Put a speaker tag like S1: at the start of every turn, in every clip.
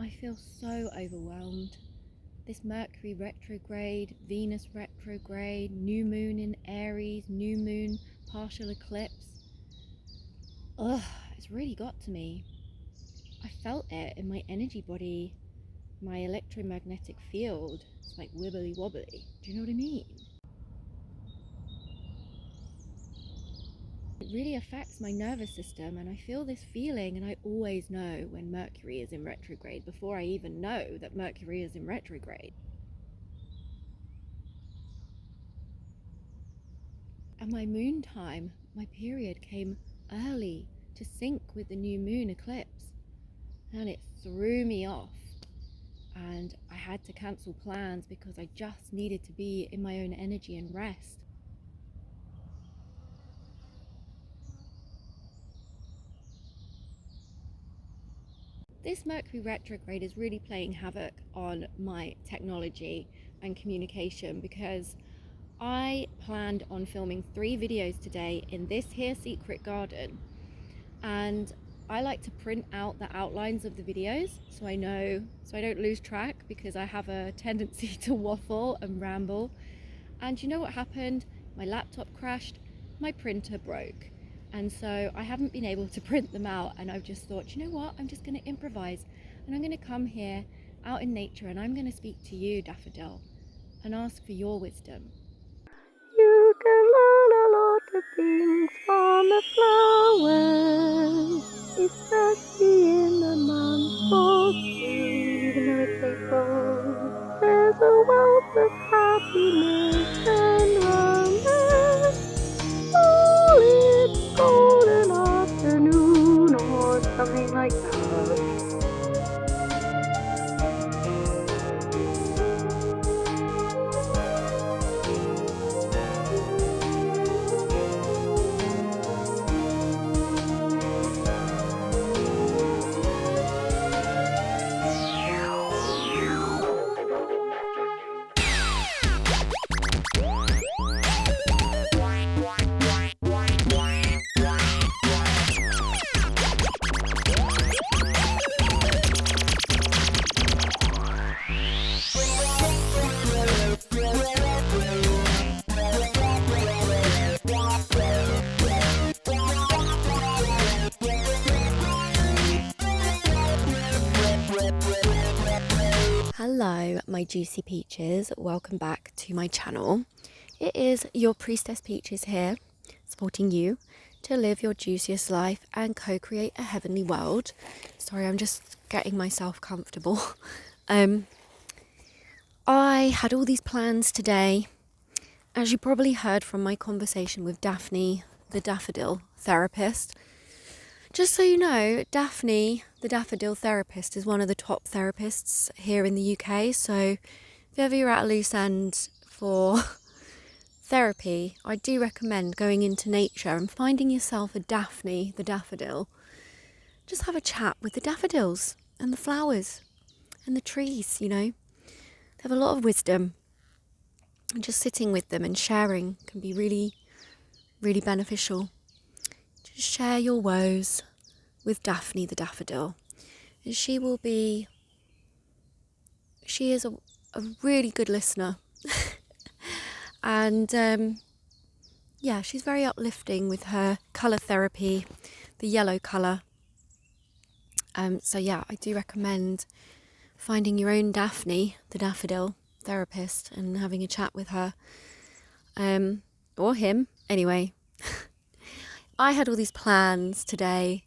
S1: I feel so overwhelmed. This Mercury retrograde, Venus retrograde, new moon in Aries, new moon, partial eclipse. Ugh, it's really got to me. I felt it in my energy body, my electromagnetic field. It's like wibbly wobbly. Do you know what I mean? It really affects my nervous system, and I feel this feeling, and I always know when Mercury is in retrograde before I even know that Mercury is in retrograde. And my moon time, my period, came early to sync with the new moon eclipse, and it threw me off, and I had to cancel plans because I just needed to be in my own energy and rest. This Mercury retrograde is really playing havoc on my technology and communication, because I planned on filming 3 videos today in this here secret garden, and I like to print out the outlines of the videos so I don't lose track, because I have a tendency to waffle and ramble. And you know what happened? My laptop crashed, my printer broke, and so I haven't been able to print them out, and I've just thought, you know what, I'm just going to improvise, and I'm going to come here out in nature, and I'm going to speak to you, Daffodil, and ask for your wisdom. You can learn a lot of things from the flowers, especially in the month of June, even though it's April. There's a wealth of happiness and romance, all in golden afternoon, or something like that. Hello, my juicy peaches, welcome back to my channel. It is your priestess Peaches here, supporting you to live your juiciest life and co-create a heavenly world. Sorry, I'm just getting myself comfortable. I had all these plans today. As you probably heard from my conversation with Daphne, the daffodil therapist. Just so you know, Daphne, the daffodil therapist, is one of the top therapists here in the UK. So if ever you're at a loose end for therapy, I do recommend going into nature and finding yourself a Daphne, the daffodil. Just have a chat with the daffodils and the flowers and the trees, you know. They have a lot of wisdom. And just sitting with them and sharing can be really, really beneficial. Just share your woes with Daphne the daffodil. And she is a really good listener. And yeah, she's very uplifting with her colour therapy, the yellow colour. So yeah, I do recommend finding your own Daphne, the daffodil therapist, and having a chat with her. Or him. Anyway, I had all these plans today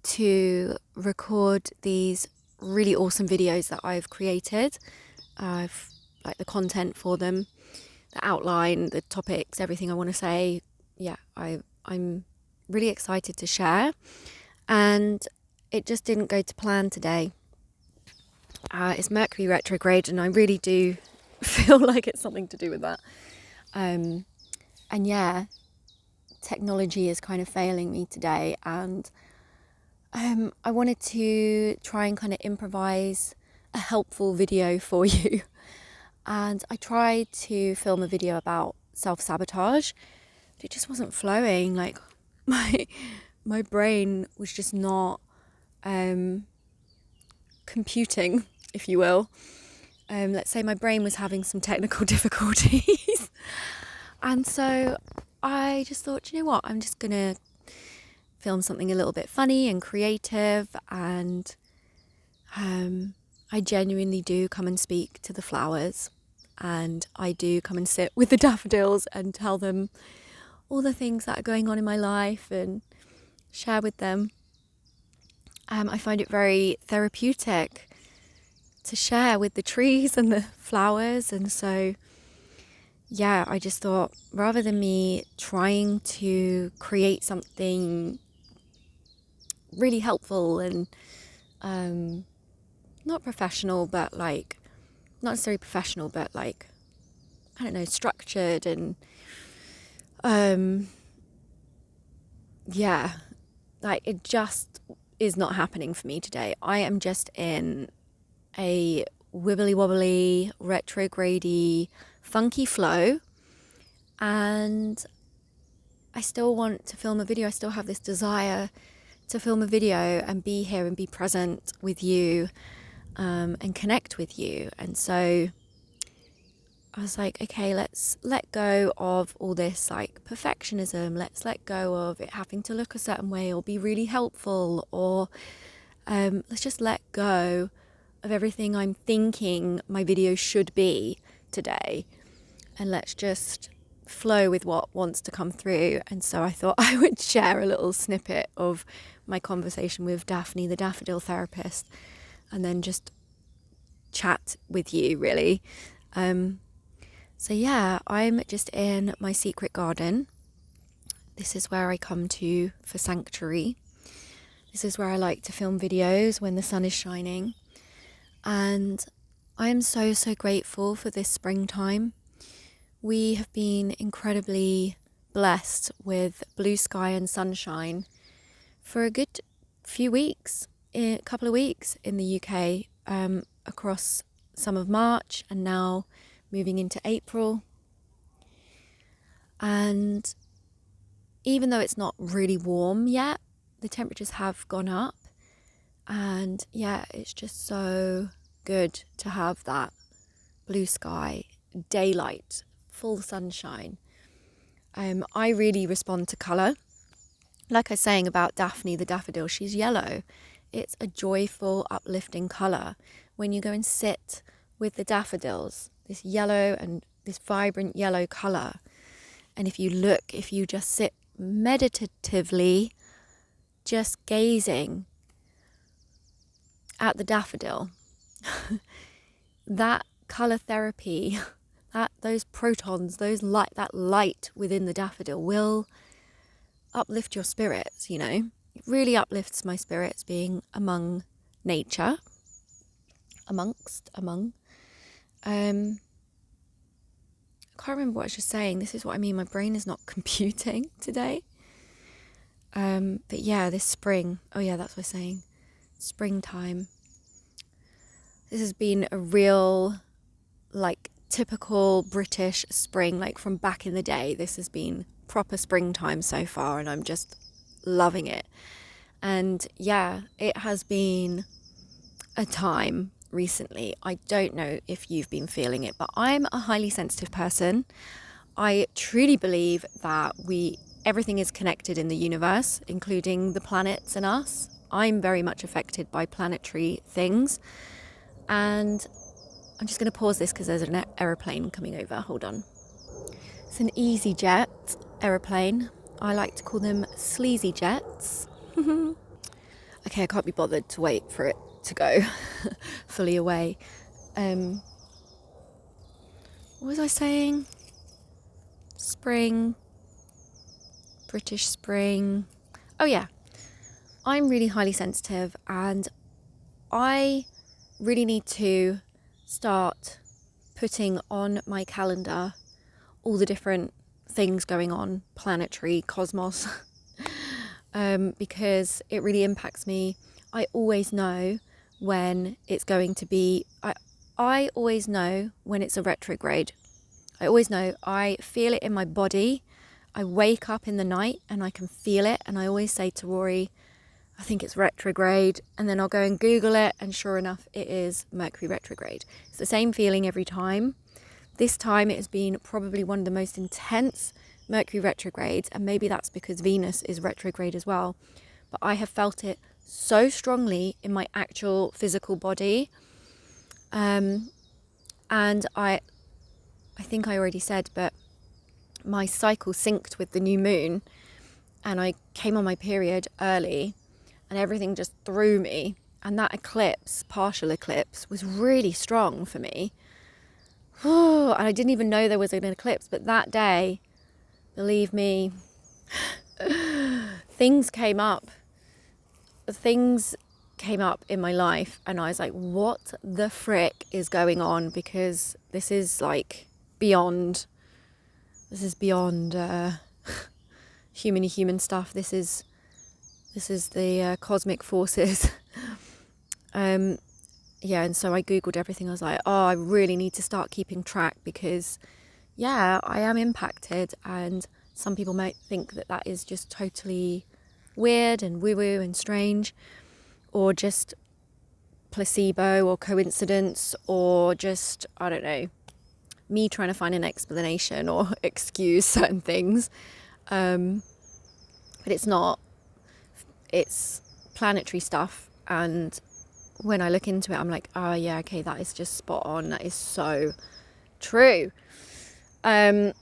S1: to record these really awesome videos that I've created. I've like the content for them, the outline, the topics, everything I want to say. Yeah, I'm really excited to share, and it just didn't go to plan today. It's Mercury retrograde, and I really do feel like it's something to do with that. And yeah, technology is kind of failing me today, and I wanted to try and kind of improvise a helpful video for you. And I tried to film a video about self-sabotage, but it just wasn't flowing. Like my brain was just not computing, if you will. Let's say my brain was having some technical difficulties. And so I just thought, you know what, I'm just going to film something a little bit funny and creative. And I genuinely do come and speak to the flowers. And I do come and sit with the daffodils and tell them all the things that are going on in my life and share with them. I find it very therapeutic to share with the trees and the flowers. And so, yeah, I just thought, rather than me trying to create something really helpful and not professional, but like, not necessarily professional, but like, I don't know, structured and yeah, like it just is not happening for me today. I am just in a wibbly wobbly, retrograde-y, funky flow, and I still want to film a video. I still have this desire to film a video and be here and be present with you, and connect with you. And so I was like, okay, let's let go of all this like perfectionism. Let's let go of it having to look a certain way or be really helpful, or let's just let go of everything I'm thinking my video should be today, and let's just flow with what wants to come through. And so I thought I would share a little snippet of my conversation with Daphne, the daffodil therapist, and then just chat with you, really. So yeah, I'm just in my secret garden. This is where I come to for sanctuary. This is where I like to film videos when the sun is shining. And I am so grateful for this springtime. We have been incredibly blessed with blue sky and sunshine for a good few weeks, a couple of weeks in the UK, across some of March and now moving into April. And even though it's not really warm yet, the temperatures have gone up. And yeah, it's just so good to have that blue sky, daylight, full sunshine. I really respond to colour. Like I was saying about Daphne, the daffodil, she's yellow. It's a joyful, uplifting colour. When you go and sit with the daffodils, this yellow and this vibrant yellow colour, and if you just sit meditatively, just gazing at the daffodil, that colour therapy, those protons, that light within the daffodil will uplift your spirits, you know. It really uplifts my spirits being among nature, among. I can't remember what I was just saying. This is what I mean. My brain is not computing today. But yeah, this spring. Oh yeah, that's what I was saying. Springtime. This has been a real, like, typical British spring, like from back in the day. This has been proper springtime so far, and I'm just loving it. And yeah, it has been a time recently. I don't know if you've been feeling it, but I'm a highly sensitive person. I truly believe that everything is connected in the universe, including the planets and us. I'm very much affected by planetary things. And I'm just going to pause this because there's an aeroplane coming over. Hold on. It's an EasyJet aeroplane. I like to call them sleazy jets. Okay, I can't be bothered to wait for it to go fully away. What was I saying? Spring. British spring. Oh yeah. I'm really highly sensitive, and I really need to start putting on my calendar all the different things going on, planetary, cosmos, because it really impacts me. I always know when it's going to be, I always know when it's a retrograde. I always know. I feel it in my body. I wake up in the night and I can feel it. And I always say to Rory, I think it's retrograde, and then I'll go and Google it, and sure enough, it is Mercury retrograde. It's the same feeling every time. This time it has been probably one of the most intense Mercury retrogrades, and maybe that's because Venus is retrograde as well. But I have felt it so strongly in my actual physical body. And I think I already said, but my cycle synced with the new moon, and I came on my period early, and everything just threw me. And that eclipse, partial eclipse, was really strong for me. And I didn't even know there was an eclipse, but that day, believe me, things came up in my life, and I was like, what the frick is going on? Because this is like beyond human stuff. This is the cosmic forces. And so I googled everything. I was like, oh, I really need to start keeping track, because I am impacted, and some people might think that is just totally weird and woo-woo and strange, or just placebo or coincidence, or just, I don't know, me trying to find an explanation or excuse certain things. But it's not. It's planetary stuff, and when I look into it, I'm like, oh yeah, okay, that is just spot on. That is so true. And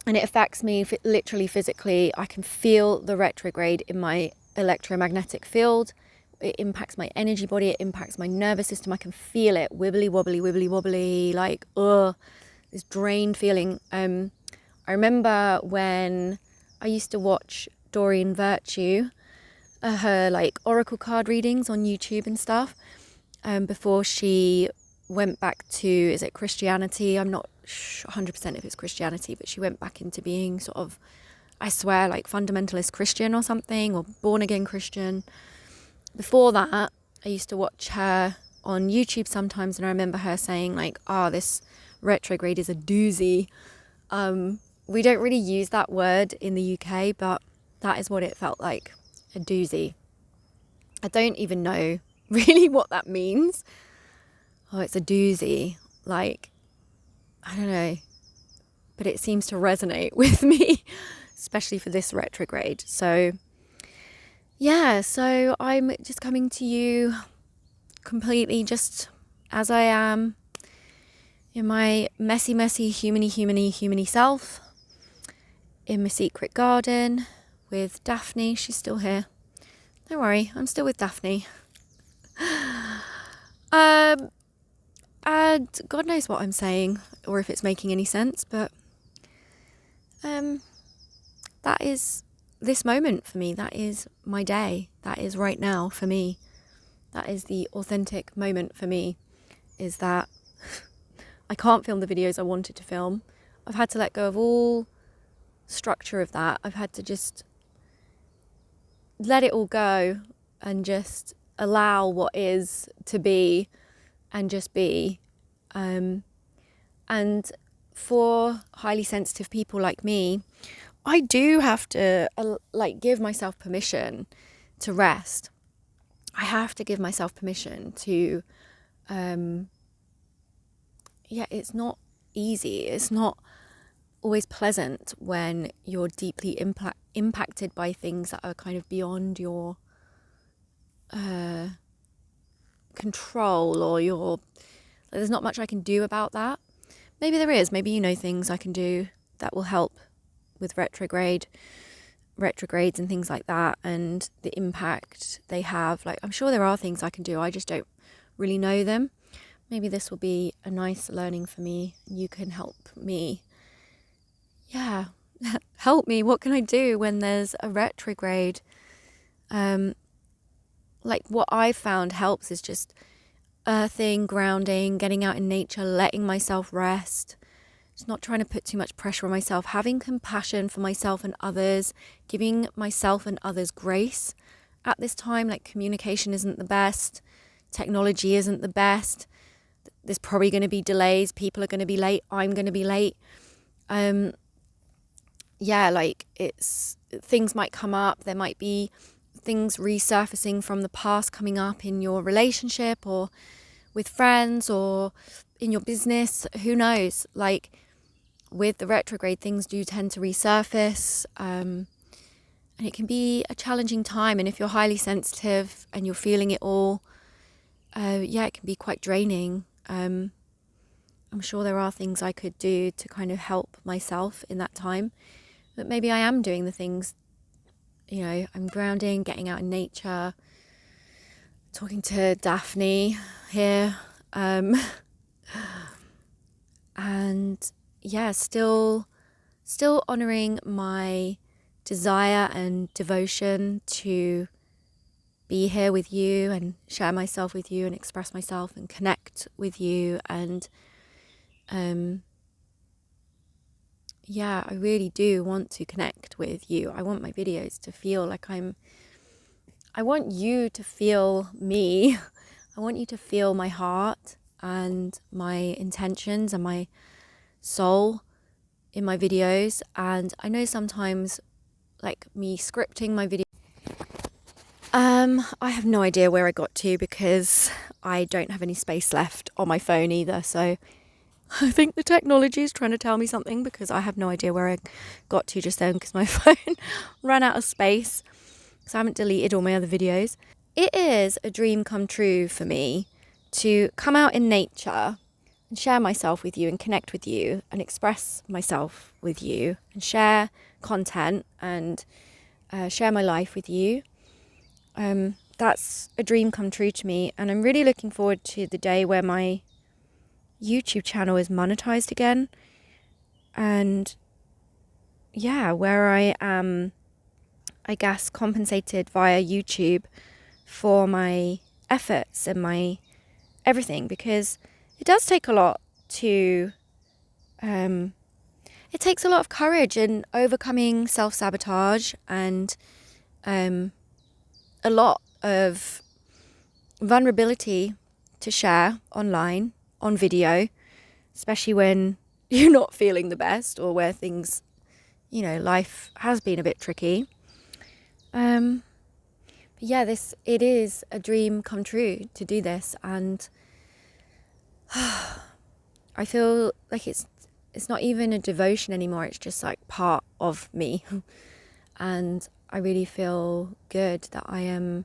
S1: it affects me literally physically. I can feel the retrograde in my electromagnetic field. It impacts my energy body. It impacts my nervous system. I can feel it wibbly wobbly, like, this drained feeling. I remember when I used to watch Doreen Virtue, her like oracle card readings on YouTube and stuff, before she went back to, is it Christianity? I'm not 100% if it's Christianity, but she went back into being sort of, I swear, like fundamentalist Christian or something, or born again Christian. Before that, I used to watch her on YouTube sometimes, and I remember her saying like, this retrograde is a doozy. We don't really use that word in the UK, but that is what it felt like. A doozy. I don't even know really what that means. Oh, it's a doozy. Like, I don't know. But it seems to resonate with me, especially for this retrograde. So, so I'm just coming to you completely just as I am, in my messy, humany self, in my secret garden, with Daphne. She's still here. Don't worry, I'm still with Daphne. And God knows what I'm saying, or if it's making any sense, but that is this moment for me. That is my day. That is right now for me. That is the authentic moment for me, is that I can't film the videos I wanted to film. I've had to let go of all structure of that. I've had to just let it all go and just allow what is to be, and just be. And for highly sensitive people like me, I do have to give myself permission to rest. I have to give myself permission to, it's not easy. It's not always pleasant when you're deeply impacted by things that are kind of beyond your control, or there's not much I can do about that. Maybe there is. Maybe you know things I can do that will help with retrogrades and things like that, and the impact they have. Like, I'm sure there are things I can do. I just don't really know them. Maybe this will be a nice learning for me. You can help me. Yeah, help me. What can I do when there's a retrograde? What I've found helps is just earthing, grounding, getting out in nature, letting myself rest. Just not trying to put too much pressure on myself, having compassion for myself and others, giving myself and others grace at this time. Like, communication isn't the best, technology isn't the best. There's probably going to be delays. People are going to be late. I'm going to be late. Things might come up. There might be things resurfacing from the past coming up in your relationship or with friends or in your business. Who knows? Like, with the retrograde, things do tend to resurface, and it can be a challenging time. And if you're highly sensitive and you're feeling it all, it can be quite draining. I'm sure there are things I could do to kind of help myself in that time, but maybe I am doing the things, I'm grounding, getting out in nature, talking to Daphne here, and still honouring my desire and devotion to be here with you and share myself with you and express myself and connect with you. And I really do want to connect with you. I want my videos to feel like I want you to feel me. I want you to feel my heart and my intentions and my soul in my videos. And I know sometimes, like me scripting my video, I have no idea where I got to because I don't have any space left on my phone either. So I think the technology is trying to tell me something, because I have no idea where I got to just then, because my phone ran out of space, because I haven't deleted all my other videos. It is a dream come true for me to come out in nature and share myself with you and connect with you and express myself with you and share content and share my life with you. That's a dream come true to me, and I'm really looking forward to the day where my YouTube channel is monetized again, and where I am, I guess, compensated via YouTube for my efforts and my everything, because it does take a lot to it takes a lot of courage in overcoming self-sabotage and a lot of vulnerability to share online, on video, especially when you're not feeling the best or where things, life has been a bit tricky. It is a dream come true to do this, and I feel like it's not even a devotion anymore. It's just like part of me. And I really feel good that I am,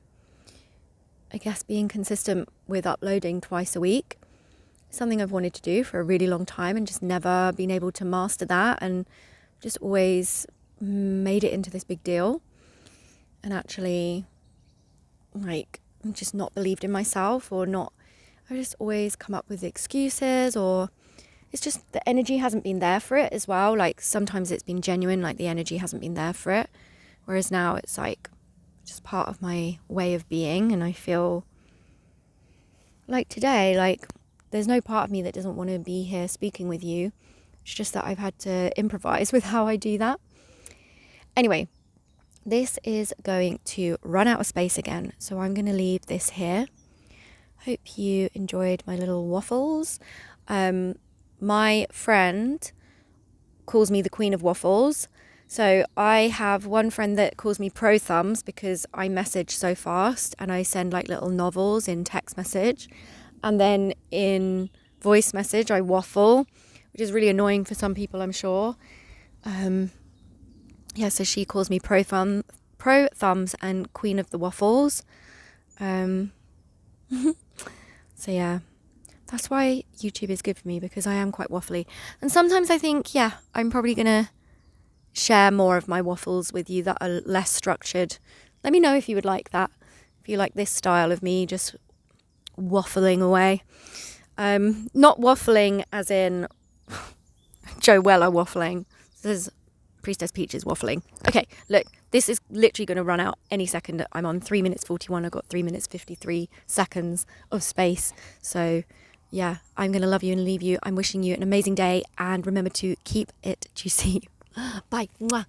S1: I guess, being consistent with uploading twice a week. Something I've wanted to do for a really long time and just never been able to master that, and just always made it into this big deal, and actually just not believed in myself, or not, I just always come up with excuses, or it's just the energy hasn't been there for it as well. Like sometimes it's been genuine, like the energy hasn't been there for it, whereas now it's like just part of my way of being. And I feel like today, like there's no part of me that doesn't want to be here speaking with you. It's just that I've had to improvise with how I do that. Anyway, this is going to run out of space again, so I'm going to leave this here. Hope you enjoyed my little waffles. My friend calls me the Queen of Waffles. So I have one friend that calls me Pro Thumbs because I message so fast and I send like little novels in text message. And then in voice message, I waffle, which is really annoying for some people, I'm sure. So she calls me Pro Thumbs and Queen of the Waffles. So yeah, that's why YouTube is good for me, because I am quite waffly. And sometimes I think, I'm probably going to share more of my waffles with you that are less structured. Let me know if you would like that. If you like this style of me just waffling away. Not waffling as in Joella waffling. This is Priestess Peach's waffling. Okay, look, this is literally going to run out any second. I'm on 3 minutes 41. I've got 3 minutes 53 seconds of space. So yeah, I'm going to love you and leave you. I'm wishing you an amazing day, and remember to keep it juicy. Bye. Mwah.